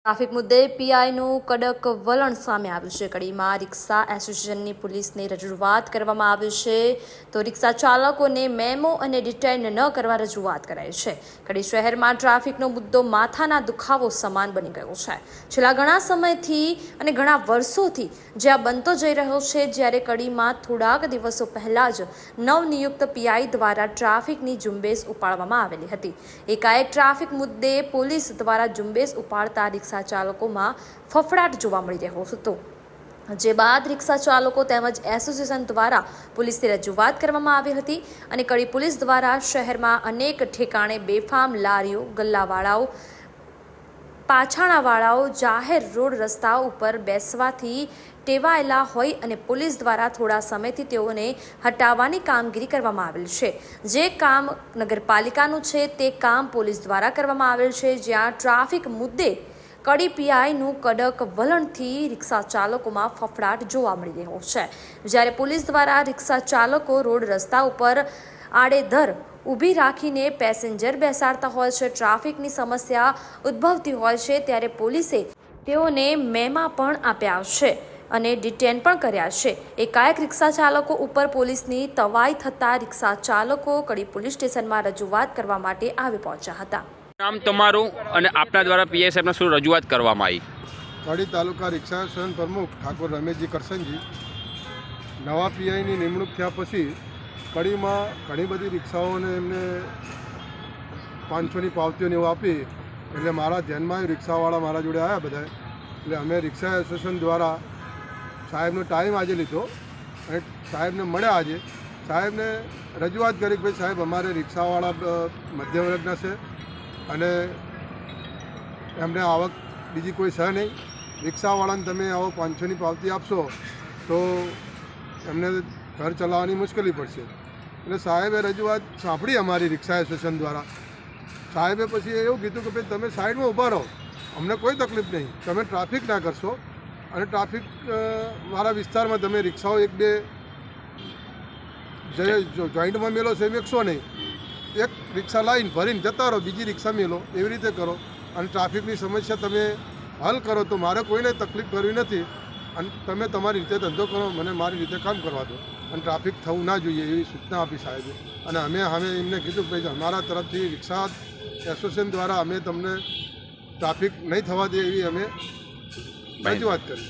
Traffic મુદ્દે પીઆઈનું કડક વલણ સામે આવ્યું છે। કડીમાં રિક્ષા એસોસિએશનની પોલીસને રજૂઆત કરવામાં આવી છે તો રિક્ષા ચાલકોને મેમો અને ડિટેઇન ન કરવા રજૂઆત કરાઈ છે। કડી શહેરમાં ટ્રાફિકનો મુદ્દો માથાના દુખાવો સમાન બની ગયો છે। છેલ્લા ઘણા સમયથી અને ઘણા વર્ષોથી જે આ બનતો જઈ રહ્યો છે, જ્યારે કડીમાં થોડાક દિવસો પહેલા જ નવનિયુક્ત પીઆઈ દ્વારા ટ્રાફિકની ઝુંબેશ ઉપાડવામાં આવેલી હતી। એકાએક ટ્રાફિક મુદ્દે પોલીસ દ્વારા ઝુંબેશ ઉપાડતા રિક્ષા ચાલકોમાં ફફડાટ જોવા મળી રહ્યો હતો, જે બાદ રિક્ષા ચાલકો તેમજ એસોસિએશન દ્વારા પોલીસને રજૂઆત કરવામાં આવી હતી અને કડી પોલીસ દ્વારા શહેરમાં અનેક ઠેકાણે બેફામ લારીઓ, ગલ્લાવાળાઓ, પાછાણાવાળાઓ જાહેર રોડ રસ્તા ઉપર બેસવાથી ટેવાયેલા હોય અને પોલીસ દ્વારા થોડા સમયથી તેઓને હટાવવાની કામગીરી કરવામાં આવેલ છે। જે કામ નગરપાલિકાનું છે તે કામ પોલીસ દ્વારા કરવામાં આવેલ છે, જ્યાં ટ્રાફિક મુદ્દે કડી પીઆઈનું કડક વલણથી રિક્ષા ચાલકોમાં ફફડાટ જોવા મળી રહ્યો છે। જ્યારે પોલીસ દ્વારા રિક્ષા ચાલકો રોડ રસ્તા ઉપર આડેધર ઊભી રાખીને પેસેન્જર બેસાડતા હોય છે, ટ્રાફિકની સમસ્યા ઉદ્ભવતી હોય છે, ત્યારે પોલીસે તેઓને મેમા પણ આપ્યા છે અને ડિટેન પણ કર્યા છે। એકાએક રિક્ષા ચાલકો ઉપર પોલીસની તવાઈ થતાં રિક્ષા ચાલકો કડી પોલીસ સ્ટેશનમાં રજૂઆત કરવા માટે આવી પહોંચ્યા હતા। નામ તમારું અને આપના દ્વારા પીઆઈ સાહેબને શું રજૂઆત કરવામાં આવી? કડી તાલુકા રિક્ષા એસોસિએશન પ્રમુખ ઠાકોર રમેશજી કરશનજી। નવા પીઆઈની નિમણૂક થયા પછી કડીમાં ઘણી બધી રિક્ષાઓને એમને 500ની પાવતીઓને એવું આપી, એટલે મારા ધ્યાનમાં આવ્યું, રિક્ષાવાળા મારા જોડે આવ્યા બધા, એટલે અમે રિક્ષા એસોસિએશન દ્વારા સાહેબનો ટાઈમ આજે લીધો અને સાહેબને મળ્યા। આજે સાહેબને રજૂઆત કરી કે ભાઈ સાહેબ, અમારે રિક્ષાવાળા મધ્યમ વર્ગના છે અને એમને આવક બીજી કોઈ છે નહીં, રિક્ષાવાળાને તમે આવો 500ની પાવતી આપશો તો એમને ઘર ચલાવવાની મુશ્કેલી પડશે। એટલે સાહેબે રજૂઆત સાંભળી અમારી રિક્ષા એસોસિએશન દ્વારા। સાહેબે પછી એવું કીધું કે ભાઈ તમે સાઈડમાં ઊભા રહો, અમને કોઈ તકલીફ નહીં, તમે ટ્રાફિક ના કરશો અને ટ્રાફિક વાળા વિસ્તારમાં તમે રિક્ષાઓ એક બે જોઈન્ટમાં મેલો છે મેકશો નહીં, એક રિક્ષા લાવીને ભરીને જતા રહો, બીજી રિક્ષા મેલો, એવી રીતે કરો અને ટ્રાફિકની સમસ્યા તમે હલ કરો તો મારે કોઈને તકલીફ કરવી નથી અને તમે તમારી રીતે ધંધો કરો, મને મારી રીતે કામ કરવા દો અને ટ્રાફિક થવું ના જોઈએ એવી સૂચના આપી સાહેબે। અને અમે એમને કીધું કે ભાઈ અમારા તરફથી રિક્ષા એસોસિએશન દ્વારા અમે તમને ટ્રાફિક નહીં થવા દે એવી અમે રજૂઆત કરી।